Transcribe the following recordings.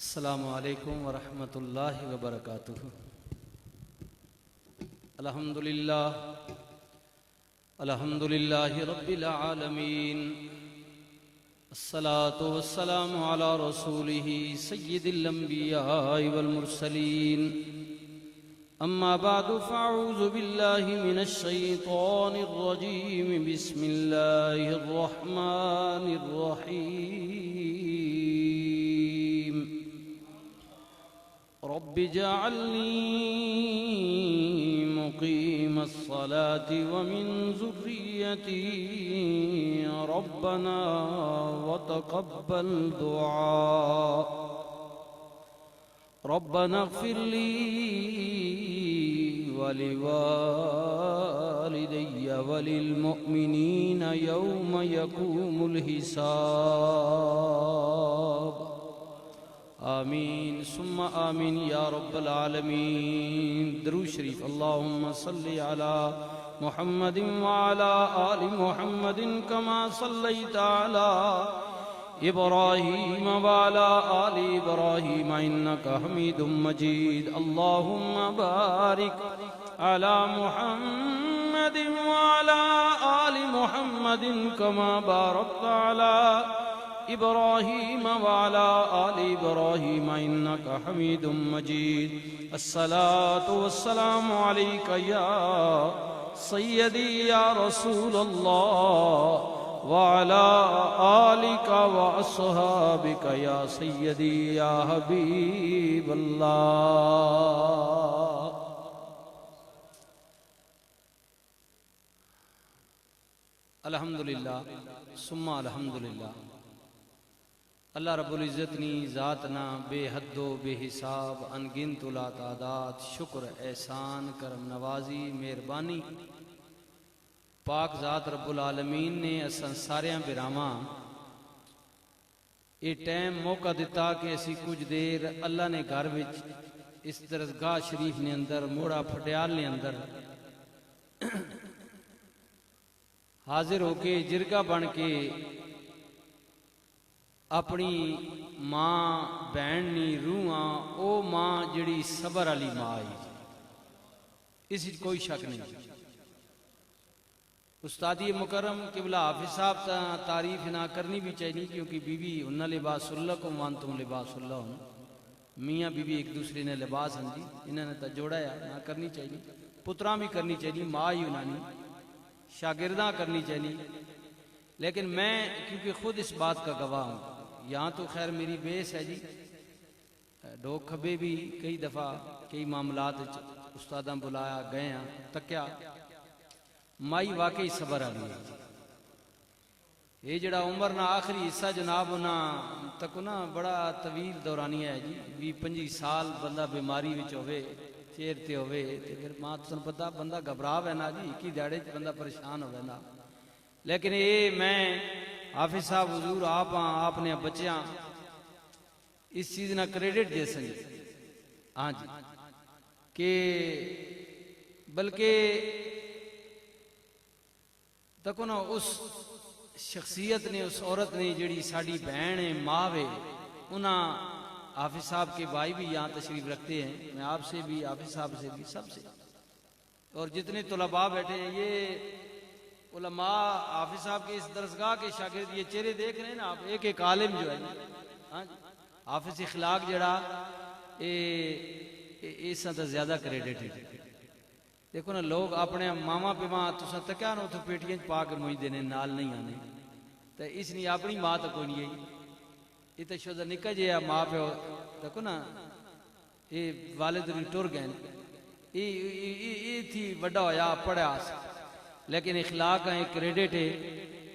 السلام علیکم ورحمۃ اللہ وبرکاتہ۔ الحمدللہ رب العالمین، الصلاة والسلام علی رسولہ سید الانبیاء والمرسلین، اما بعد فاعوذ باللہ من الشیطان الرجیم، بسم اللہ الرحمن الرحیم۔ رب اجعلنی مقیم الصلاة ومن ذریتی ربنا وتقبل دعاء۔ ربنا اغفر لي ولوالدي وللمؤمنين يوم يقوم الحساب، آمین ثم آمین یا رب العالمین۔ درود شریف۔ اللہم صلی علی محمد وعلی آل محمد کما صلیت علی ابراہیم وعلی آل ابراہیم انک حمید مجید۔ اللہم بارک علی محمد وعلی آل محمد کما بارکت علی ابراہیم وعلی آل ابراہیم انک حمید مجید۔ الصلاة والسلام علیک یا سیدی یا رسول اللہ، وعلی آلک واصحابک یا سیدی یا حبیب اللہ۔ الحمدللہ ثم الحمدللہ۔ اللہ رب العزت نی ذات نا بے حد و بے حساب انگنت لا تعداد شکر احسان کرم نوازی مہربانی پاک ذات رب العالمین نے اساں ساریاں براواں یہ ٹائم موقع دیتا کہ اسی کچھ دیر اللہ نے گھر وچ اس درسگاہ شریف نے اندر موڑا پھٹیال نے اندر حاضر ہو کے جرگہ بن کے اپنی ماں بہن نی روحاں او ماں جڑی صبر علی ماں آئی، اس کوئی شک نہیں۔ استادی مکرم قبلہ حافظ صاحب تا تعریف نہ کرنی بھی چاہیے، کیونکہ بی بی انہا لباس اللہ کو وانتم لباس اللہ ہوں، میاں بی بی ایک دوسرے نے لباس ہوں جی، انہوں نے تا جوڑا ہے نہ کرنی چاہیے، پتران بھی کرنی چاہیے، ماں ہی انہانی شاگرداں کرنی چاہیے۔ لیکن میں کیونکہ خود اس بات کا گواہ ہوں، یہاں تو خیر میری بیس ہے جی، ڈوک کھبے بھی کئی دفعہ کئی معاملات استاداں بلایا گئے ہیں تکیا، مائی واقعی صبر آلی ہے۔ یہ جڑا عمر نہ آخری حصہ جناب نہ تک نہ بڑا طویل دورانی ہے جی، 20-25 سال بندہ بیماری وچ ہوئے چیرتے ہوئے تے پھر ماں تسن پتہ بندہ گھبراہ ہے نا جی، کی دیڑے بندہ پریشان ہوئے نا۔ لیکن یہ میں حافظ صاحب حضور آپ نے بچیاں اس چیز نہ کریڈٹ دے سکیں، ہاں جی، کہ بلکہ تکو نا اس شخصیت نے اس عورت نے جڑی ساڑی بہن ہے ماں ہے، انہاں حافظ صاحب کے بھائی بھی یہاں تشریف رکھتے ہیں، میں آپ سے بھی حافظ صاحب سے بھی سب سے اور جتنے طلباء بیٹھے ہیں، یہ علماء حافظ صاحب کے اس درسگاہ کے شاگرد یہ چہرے دیکھ رہے ہیں نا آپ، ایک ایک عالم جو ہے حافظ اخلاق جڑا اس سے زیادہ کریڈٹ ہے۔ دیکھو نا لوگ اپنے ماما پہ ماں تو تکیا نا تو پیٹیاں پا کے مجھ دینے نال نہیں آنے، تو اس نے اپنی ماں تو کوئی نہیں ہے، یہ تو شوزہ نکا جے ماں پہ دیکھو نا یہ والد نے ٹور گئے، یہ تھی بڑا ہویا پڑھا، لیکن اخلاق کا ایک کریڈٹ ہے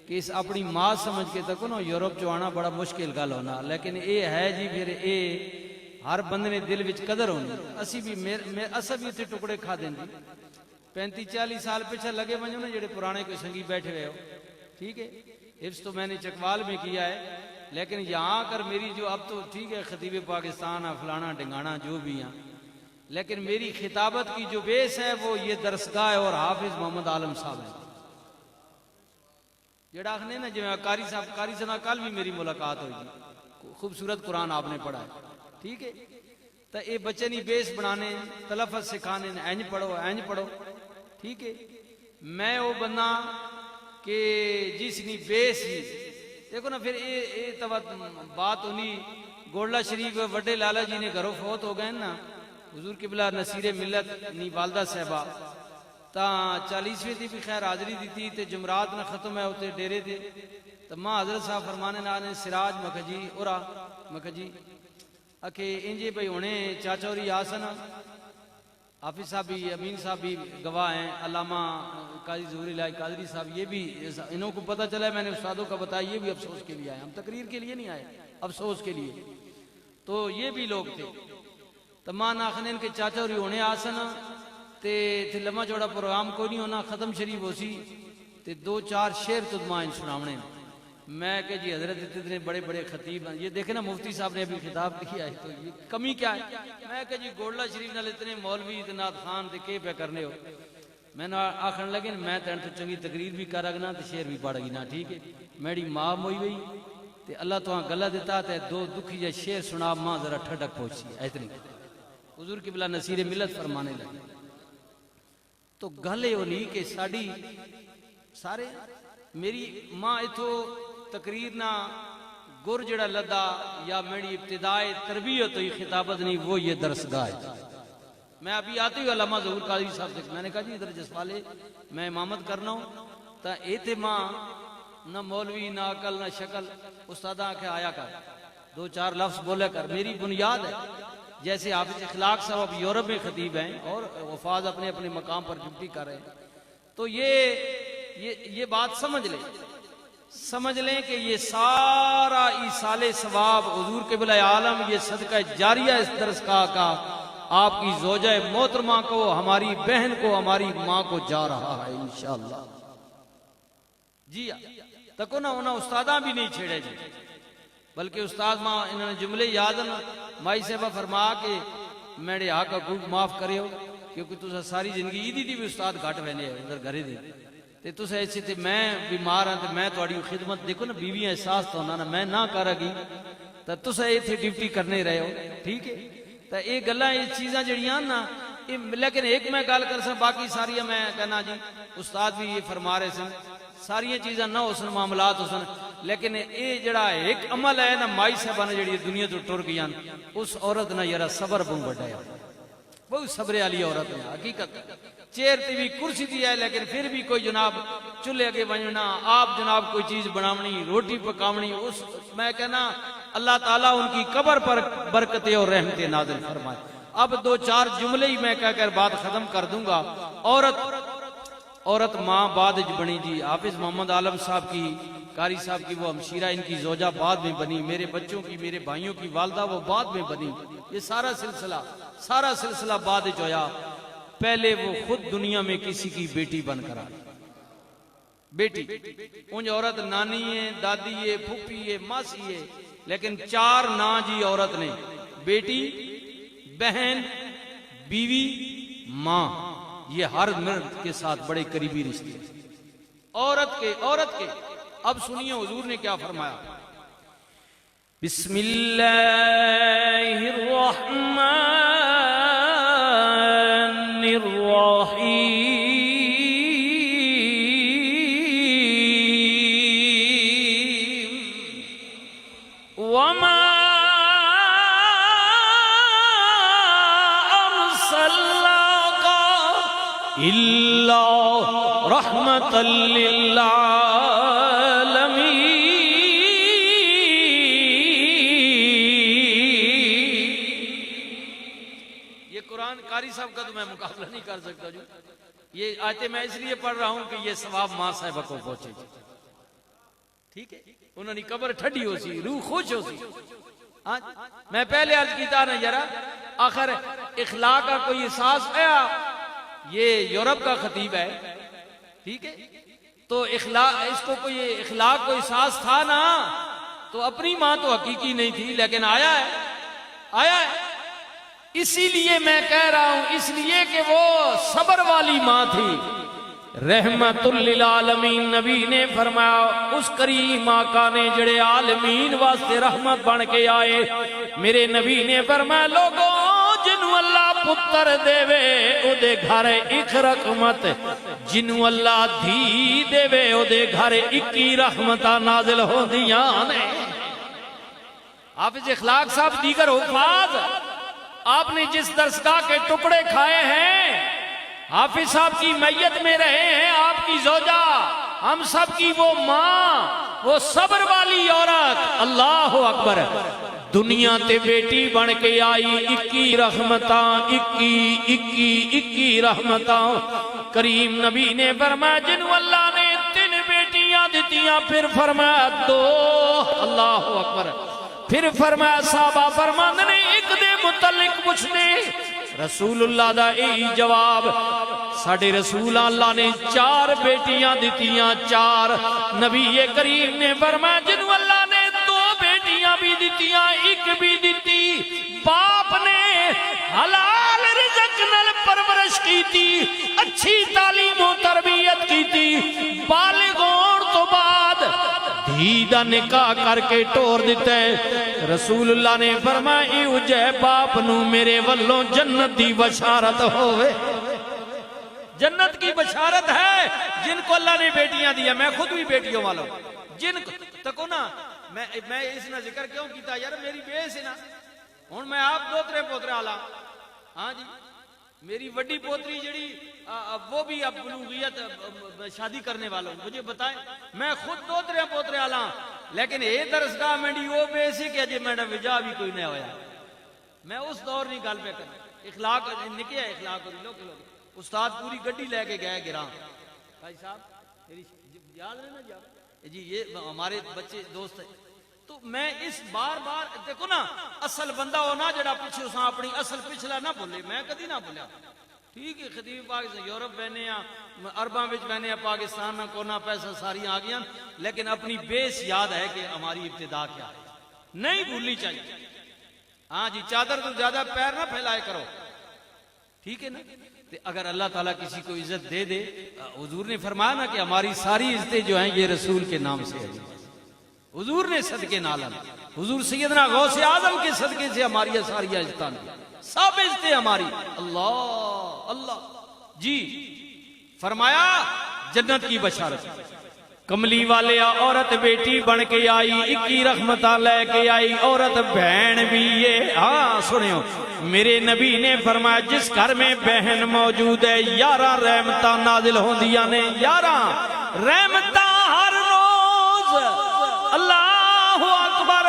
کہ اس اپنی ماں سمجھ کے تکو نا یورپ جو آنا بڑا مشکل گل ہونا، لیکن یہ ہے جی پھر یہ ہر بندے نے دل وچ قدر ہونی۔ اسی بھی اتنے ٹکڑے کھا دیں جی، 35-40 سال پیچھے لگے بنجو نا جڑے پرانے کوئی سنگی بیٹھے ہوئے ہو، ٹھیک ہے، حفظ تو میں نے چکوال میں کیا ہے، لیکن یہاں کر میری جو اب تو ٹھیک ہے خطیب پاکستان فلانا ڈنگانا جو بھی ہیں، لیکن میری خطابت کی جو بیس ہے وہ یہ درسگاہ اور حافظ محمد عالم صاحب ہیں، جڑا آخنے نا جو قاری صاحب کل بھی میری ملاقات ہوئی، خوبصورت قرآن آپ نے پڑھا ہے، ٹھیک ہے تو یہ بچے نہیں بیس بنانے تلفظ سکھانے اینج پڑھو ٹھیک ہے میں وہ بندہ کہ جس نے بیس ہی دیکھو نا پھر یہ بات ہونی گولڈا شریف وڈے لالا جی نے گھروں فوت ہو گئے نا حضور قبلہ نصیر ملت نی والدہ صاحبہ تا 40ویں دی بھی خیر حاضری دیتی تے جمعرات نہ ختم ہے ہوتے ڈیرے دے تو ماں حضرت صاحب فرمانے نے سراج مکھجی اورا مکھجی اکھے انجے بھئی ہونے چاچوری آسن حافظ صاحب بھی امین صاحب بھی گواہ ہیں علامہ قاضی ظہوری الہی قادری صاحب یہ بھی انہوں کو پتہ چلا ہے میں نے استادوں کا بتایا یہ بھی افسوس کے لیے آئے ہم تقریر کے لیے نہیں آئے افسوس کے لیے تو یہ بھی لوگ تھے تو ماں ناخنین کے چاچوری ہونے آسن تے تھے لمحہ جوڑا پروگرام کوئی نہیں ہونا ختم شریف ہو سی تے 2-4 شعر تدماں ان سناونے میں کہ جی حضرت اتنے بڑے بڑے خطیب ہیں یہ دیکھیں نا مفتی صاحب نے ابھی خطاب کیا ہے تو یہ کمی کیا ہے میں کہ جی گولڈا شریف نال اتنے مولوی اتناد خان تے کے پہ کرنے ہو میں نے آخر لگے میں تین تو چنگی تقریر بھی کر رکھنا تے شعر بھی پڑھ گینا ٹھیک ہے میری ماں موئی ہوئی تے اللہ تو گلہ دیتا تے 2 دکھی جے شعر سنا ماں ذرا ٹھڈک پہنچی اتنی حضور قبلہ نصیر ملت فرمانے لگے تو گلے ہو نہیں کہ ساڑی سارے میری ماں اتھو تقریر نہ گر جڑا لدا یا میری ابتدائی تربیت ہوئی خطابت نہیں وہ یہ درسگاہ ہے میں ابھی آتی ہوں علامہ ظہور قادری صاحب سے میں نے کہا جی ادھر جسوالے میں امامت کرنا ہوں تا ایتے ماں نہ مولوی نہ عقل نہ شکل استادہ کے آیا کر 2-4 لفظ بولے کر میری بنیاد ہے جیسے حافظ اخلاق صاحب اب یورپ میں خطیب ہیں اور وفاظ اپنے اپنے مقام پر ڈیوٹی کر رہے ہیں تو یہ بات سمجھ لیں کہ یہ سارا ایصال ثواب حضور قبلہ عالم یہ صدقہ جاریہ اس درسگاہ کا آپ کی زوجہ محترمہ کو ہماری بہن کو ہماری ماں کو جا رہا ہے انشاءاللہ جی تکو نا انہاں استاداں بھی نہیں چھیڑے جی بلکہ استاد ماں انہوں نے جملے یاد ہیں مائی صاحبہ فرما کے میرے آقا کو معاف کرے ہو کیونکہ تو ساری زندگی ایدی دی بھی استاد گھٹ رہنے ہیں ادھر گھرے دے تے تو ایسے تے میں بیمار ہاں تے میں تہاڈی خدمت دیکھو نا بیویاں احساس تو ہونا نا میں نہ کرا گی تے تسا ایتھے ڈیوٹی کرنے رہے ہو ٹھیک ہے تے یہ گلاں یہ چیزاں جڑیاں نا لیکن ایک میں گل کر سا باقی ساری میں کہنا جی استاد بھی یہ فرما رہے سن ساری چیزاں نہ ہو سن معاملات ہو سن لیکن یہ جڑا ایک عمل ہے نا مائی صاحبہ نے جڑی دنیا تو ٹر گئی اس عورت نے یرا صبر بوں بڑھایا بہت صبر والی عورت ہے حقیقت چیر تی بھی کرسی دی ہے لیکن پھر بھی کوئی جناب چولہے اگے بننا آپ جناب کوئی چیز بناونی روٹی پکاونی اس میں کہنا اللہ تعالیٰ ان کی قبر پر برکتیں اور رحمتیں نازل فرمائے اب 2-4 جملے ہی میں کہہ کر بات ختم کر دوں گا عورت ماں بعد بنی جی حافظ محمد عالم صاحب کی قاری صاحب کی وہ ہمشیرہ ان کی زوجہ بعد میں بنی میرے بچوں کی میرے بھائیوں کی والدہ وہ بعد میں بنی یہ سارا سلسلہ بعد جویا پہلے وہ خود دنیا میں کسی کی بیٹی بن کر آئی بیٹی انج عورت نانی ہے دادی ہے پھوپھی ہے ماسی ہے لیکن 4 نا جی عورت نے بیٹی بہن بیوی ماں یہ ہر مرد کے ساتھ بڑے قریبی رشتے عورت کے اب سنیے حضور نے کیا فرمایا بسم اللہ الرحمن الرحیم وما إلا رحمة للعالمين یہ قرآن قاری صاحب کا تو میں مقابلہ نہیں کر سکتا جو یہ آیتیں میں اس لیے پڑھ رہا ہوں کہ یہ ثواب ماں صاحبہ کو پہنچے ٹھیک ہے انہوں نے قبر ٹھڈی ہو سی روح خوش ہو سی میں پہلے عرض کیتا نا یارا آخر اخلاق کا کوئی احساس ہے یہ یورپ کا خطیب ہے ٹھیک ہے تو اس کو کوئی اخلاق کو احساس تھا نا تو اپنی ماں تو حقیقی نہیں تھی لیکن آیا ہے اسی لیے میں کہہ رہا ہوں اس لیے کہ وہ صبر والی ماں تھی رحمت للعالمین نبی نے فرمایا اس کریم آقا نے جڑے عالمین واسطے رحمت بن کے آئے، میرے نبی نے فرمایا لوگوں جنہوں اللہ پتر دے وے او دے گھر ایک رحمت، جنہوں اللہ دھی دے وے او دے گھر 21 رحمتہ نازل ہو دیاں نے۔ حافظ اخلاق صاحب دیگر حفاظ آپ نے جس درسگاہ کے ٹکڑے کھائے ہیں، حافظ صاحب کی میت میں رہے ہیں، آپ کی زوجہ، ہم سب کی وہ ماں، وہ صبر والی عورت، اللہ اکبر، دنیا تے بیٹی بن کے آئی 21 رحمتاں، 21 رحمتاں۔ کریم نبی نے فرمایا جنہوں اللہ نے 3 بیٹیاں دتیاں، پھر فرمایا 2، اللہ اکبر، پھر فرمایا صحابہ فرماندے نے ایک دے متعلق پوچھنے، رسول اللہ دا ای جواب، ساڑھے رسول اللہ نے 4 بیٹیاں دتیاں، 4۔ نبی کریم نے فرمایا جنہوں اللہ نے 2 بیٹیاں بھی دتیاں، 1 بھی دتی، باپ نے حلال رزق نال پرورش کی تھی، اچھی تعلیم و تربیت کی تھی، بالغ ہون تو بعد دھی دا نکاح کر کے ٹور دیتا ہے۔ رسول اللہ نے فرمایا ایو جے باپ نو میرے والوں جنت دی بشارت ہوئے۔ جنت کی بشارت ہے جن کو اللہ نے بیٹیاں دیا، میں خود بھی بیٹیوں والا ہوں، جن کو تکو نا، میں اس نے ذکر کیوں کیتا یار میری بیے سے نا، ہون میں آپ 2 پوترے آلا، ہاں جی، میری وڈی پوتری جڑی وہ بھی اب بلوغیت شادی کرنے والا ہوں، مجھے بتائیں، میں خود 2 پوترے آلا، لیکن اے درسگاہ میں ڈی وہ بیسی کہ جی میڈا وجہ بھی کوئی نہیں ہویا، میں اس دور نہیں گل پہ کرنا، اخلاق نکیا اخلاق ہوئی لوگ استاد پوری گڈی لے کے گئے گراں، بھائی صاحب میری یاد رہنا جی یہ ہمارے بچے دوست ہیں، تو میں اس بار دیکھو نا اصل بندہ ہونا جڑا پیچھے اساں اپنی اصل پچھلا نہ بھولے، میں کدی نہ بھولیا، ٹھیک ہے خطیب پاکستان یورپ بہنے ہیں، عرباں وچ بہنے ہیں، پاکستان میں کونا پیسہ ساری آ گیا، لیکن اپنی بیس یاد ہے کہ ہماری ابتدا کیا ہے، نہیں بھولنی چاہیے۔ ہاں جی چادر تو زیادہ پیر نہ پھیلائے کرو، ٹھیک ہے نا، اگر اللہ تعالیٰ کسی کو عزت دے دے، حضور نے فرمایا نا کہ ہماری ساری عزتیں جو ہیں یہ رسول کے نام سے ہیں، حضور نے صدقے نالن، حضور سیدنا غوث اعظم کے صدقے سے ہماری ساری عزتیں سب عزتیں ہماری، اللہ اللہ جی۔ فرمایا جنت کی بشارت، کملی والے عورت بیٹی بن کے آئی، 21 رحمتہ لے کے آئی، عورت بہن بھی یہ، ہاں سنیو میرے نبی نے فرمایا جس گھر میں بہن موجود ہے 11 رحمتہ نازل ہوندیاں نے، 11 رحمتہ ہر روز، اللہ اکبر،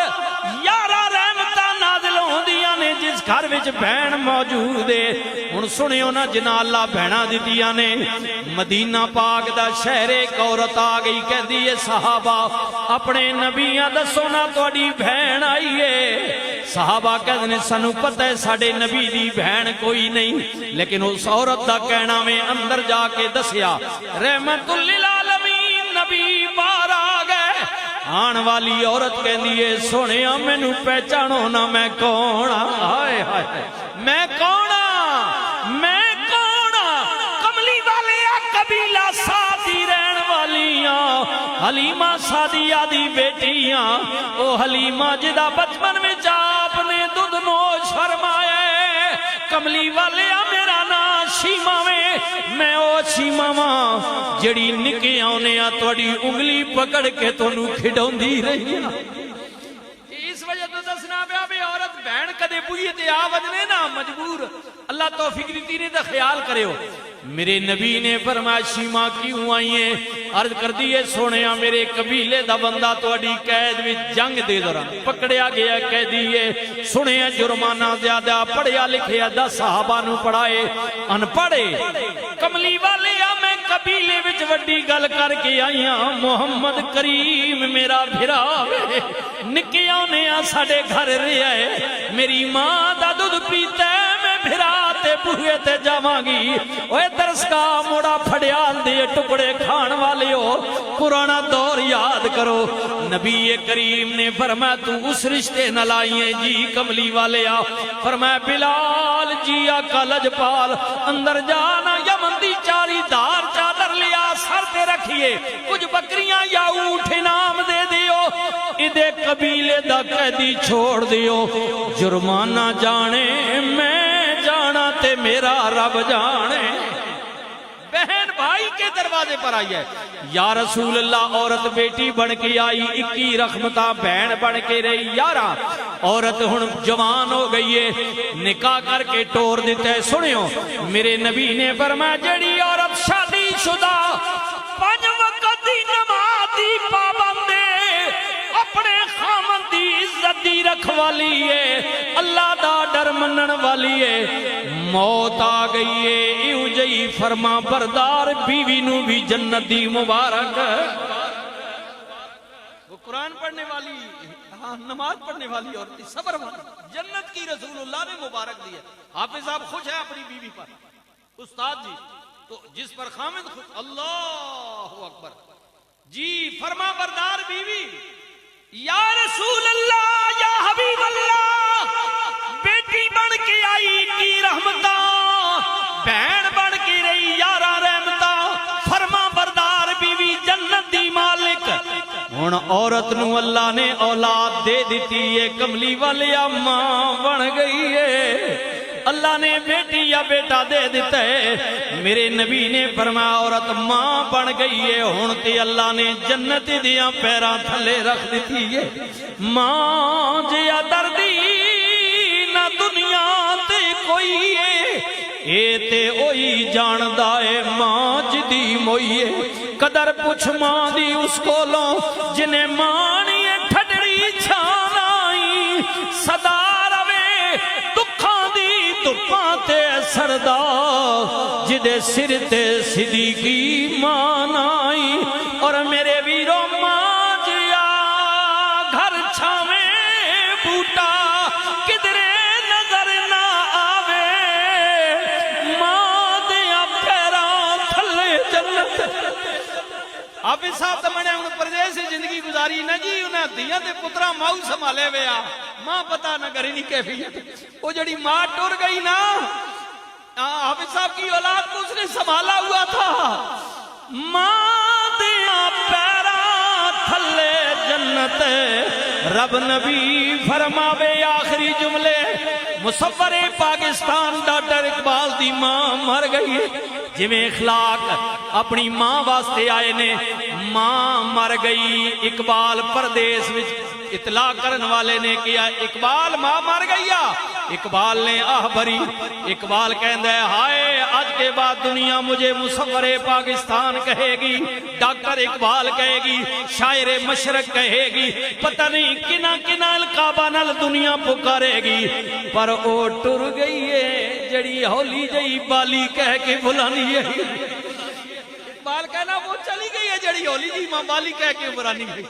11 رحمتہ نازل ہوندیاں نے جس گھر وچ بہن موجود ہے۔ ہن سنیو نا جنہاں اللہ بہناں دتیاں نے، مدینہ پاک دا شہر ایک عورت آ گئی کہندی ہے صحابہ اپنے نبیاں دسو نا تہاڈی بہن آئی ہے۔ صحابہ کہتے ہیں سانو پتہ ہے ساڈے نبی دی بہن کوئی نہیں، لیکن اس عورت دا کہنا میں اندر جا کے دسیا رحمت للعالمین نبی باہر آ گئے۔ آن والی عورت کہندی ہے سونیا مینوں پہچانو نا میں کون ہائے ہائے میں کون میں کون کملی والے قبیلہ سادی رہن والیاں حلیمہ سادیہ دی بیٹیاں، او حلیمہ جدا بچپن میں آپ نے دودھ نوش فرمایا ہے، کملی والے میرا نام شیما میں او شیما ماں جڑی نکے آنے توڑی انگلی پکڑ کے تونوں کھڈوندی رہی ہے۔ اس وجہ تو دسنا پیا بھی عورت بہن کدے بوئی تے آ وجنے نا مجبور، اللہ توفیق دیتی نے تو خیال کرے ہو۔ میرے نبی نے فرمایا شیما کیوں آئی ہیں؟ عرض کر دیئے سونیا میرے قبیلے دا بندہ توڑی قید میں جنگ دے دوران پکڑیا گیا قیدی ہے، سنیا جرمانہ زیادہ پڑھیا لکھیا 10 صحابہ نو پڑھائے ان پڑھے کملی والے میں قبیلے وچ وڈی گل کر کے آئی ہاں محمد کریم میرا بھرا نکیاں نے ساڑے گھر رہا ہے، میری ماں دا دودھ پیتا ہے، میں بھرا تے بوئے تے جاواں گی، اوے درس کا موڑا پھڑیال دے ٹکڑے کھان والے ہو، پرانا دور یاد کرو۔ نبی کریم نے فرمایا تو اس رشتے نہ لائیں جی کملی والے آ، فرمایا بلال جی آقا لجپال اندر جانا یمن دی چاری دار چادر لیا کے رکھیے, کچھ بکریاں یا اونٹ انعام دے دیو, ادے قبیلے دا قیدی چھوڑ دیو, جرمانہ جانے میں جانا تے میرا رب جانے. بہن بھائی کے دروازے پر آئی ہے, یا رسول اللہ عورت بیٹی بن کے آئی, 21 رحمتاں بہن بن کے رہی. یارا عورت ہن جوان ہو گئی ہے, نکاح کر کے ٹور دیتا ہے. سنیو میرے نبی نے فرمایا جڑی عورت شادی شدہ 5 وقت دی نماز دی پابند ہے, اپنے خامن دی عزت دی رکھوالی ہے, اللہ دا ڈر منن والی ہے, موت آ گئی ہے ایو جئی فرما بردار بیوی نو بھی جنت دی مبارک. وہ قرآن پڑھنے والی, ہاں نماز پڑھنے والی عورت, صبر والی, جنت کی رسول اللہ نے مبارک دی ہے. حافظ صاحب خوش ہے اپنی بیوی پر, استاد جی تو جس پر خامد خوش. اللہ اکبر جی, فرما بردار بیوی. یا رسول اللہ یا حبیب اللہ, بیٹی بن کے آئی کی رحمتہ, بہن بن کے رہی یارہ رحمتہ, فرما بردار بیوی جنت دی مالک. ہن عورت نو اللہ نے اولاد دے دیتی ہے, کملی والی ماں بن گئی ہے, اللہ نے بیٹی یا بیٹا دے دیتا ہے. میرے نبی نے فرمایا عورت ماں بن گئی ہے, ہن تے اللہ نے جنت دیاں پیراں تھلے رکھ دیتی ہے. ماں جیا دردی نہ دنیا تے کوئی ہے, اے تے اوہی جاندا ہے ماں جدی موئی ہے. قدر پوچھ ماں دی اس کولوں جنہیں ماں نہیں ٹھڈڑی چھان آئی, صدا روے دکھاں دی دکھاں تے سردا, جدے سر تے صدیقی ماں آئی. اور میرے ویرو ماں جیا گھر چھاویں بوٹا کدرے نظر نہ آوے, ماں دیا پیراں تھلے جنت. حافظ صاحب تو میں نے انہوں پردیس سے زندگی گزاری نہ جی, انہیں دیاں دے پترہ ماؤ سنبھالے ویا, ماں پتہ نہ کری نہیں کیفیت. وہ جڑی ماں ٹر گئی نا, حافظ صاحب کی اولاد کو اس نے سنبھالا ہوا تھا. ماں دیا پیرا تھلے جنت. رب نبی فرماوے آخری جملے, مصور پاکستان ڈاکٹر اقبال دی ماں مر گئی ہے, جویں اخلاق اپنی ماں واسطے آئے نے, ماں مر گئی. اقبال پردیس وچ اطلاع کرن والے نے کیا اقبال ماں مر گئی. اقبال نے آہ بھری, اقبال کہندا ہے ہائے آج کے بعد دنیا مجھے مصور پاکستان کہے گی, ڈاکٹر اقبال کہے گی, شاعر مشرق کہے گی, پتہ نہیں کنا کنا القابہ نال دنیا پکارے گی. پر او ٹر گئی ہے جڑی ہولی جئی بالی کہہ کے بلانی ہے. اقبال کہنا وہ چلی گئی ہے جڑی ہولی جی ماں بالی کہہ کے برانی گئی,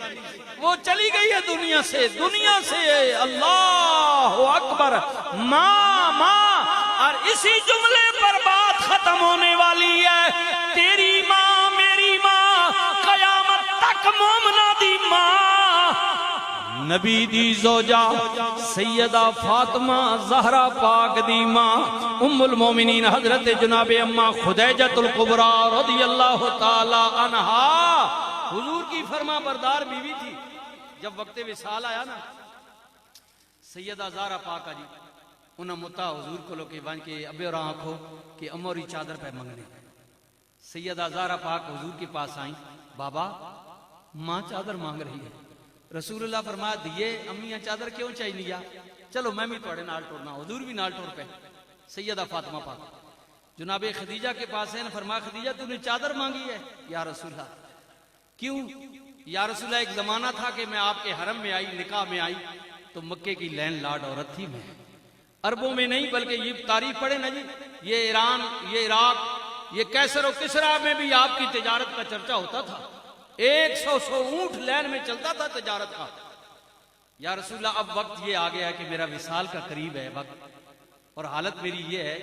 وہ چلی گئی ہے دنیا سے, دنیا سے. اللہ اکبر. ماں ماں, اور اسی جملے پر بات ختم ہونے والی ہے. تیری ماں میری ماں, قیامت تک مومنہ دی ماں, نبی دی زوجہ سیدہ فاطمہ زہرا پاک دی ماں, ام المومنین حضرت جناب اماں خدیجۃ الکبریٰ رضی اللہ تعالی عنہا حضور کی فرما بردار بیوی تھی. جب وقت وصال آیا نا, سیدہ زہرا پاکہ جی انہاں متا حضور کو لو کہ بان کے ابے اور آنکھو کہ اموری چادر پہ منگنے. سیدہ زہرا پاک حضور کے پاس آئیں, بابا ماں چادر مانگ رہی ہے. رسول اللہ فرمایا دیئے امیاں چادر کیوں چاہی لیا, چلو میں بھی توڑے نال ٹورنا. حضور بھی نال ٹور پہ. سیدہ فاطمہ پاک جناب خدیجہ کے پاس ہیں, فرمایا خدیجہ تو نے چادر مانگی ہے. یا رسول اللہ کیوں؟ یا رسول اللہ ایک زمانہ تھا کہ میں آپ کے حرم میں آئی, نکاح میں آئی تو مکے کی لینڈ لارڈ عورت تھی میں, عربوں میں نہیں بلکہ یہ تاریخ پڑھے نا جی, یہ ایران, یہ عراق, یہ کیسر و کسرا میں بھی آپ کی تجارت کا چرچا ہوتا تھا. 100 اونٹ لین میں چلتا تھا تجارت کا. یا رسول اللہ اب وقت یہ آ گیا ہے کہ میرا وصال کا قریب ہے وقت, اور حالت میری یہ ہے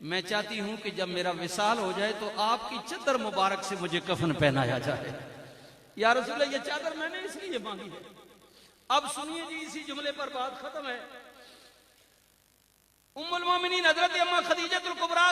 میں چاہتی ہوں کہ جب میرا وصال ہو جائے تو آپ کی چادر مبارک سے مجھے کفن پہنایا جائے. یا رسول اللہ یہ چادر میں نے اس لیے مانگی ہے. اب سنیے جی, اسی جملے پر بات ختم ہے. ام المومنین حضرت اماں خدیجۃ الکبریٰ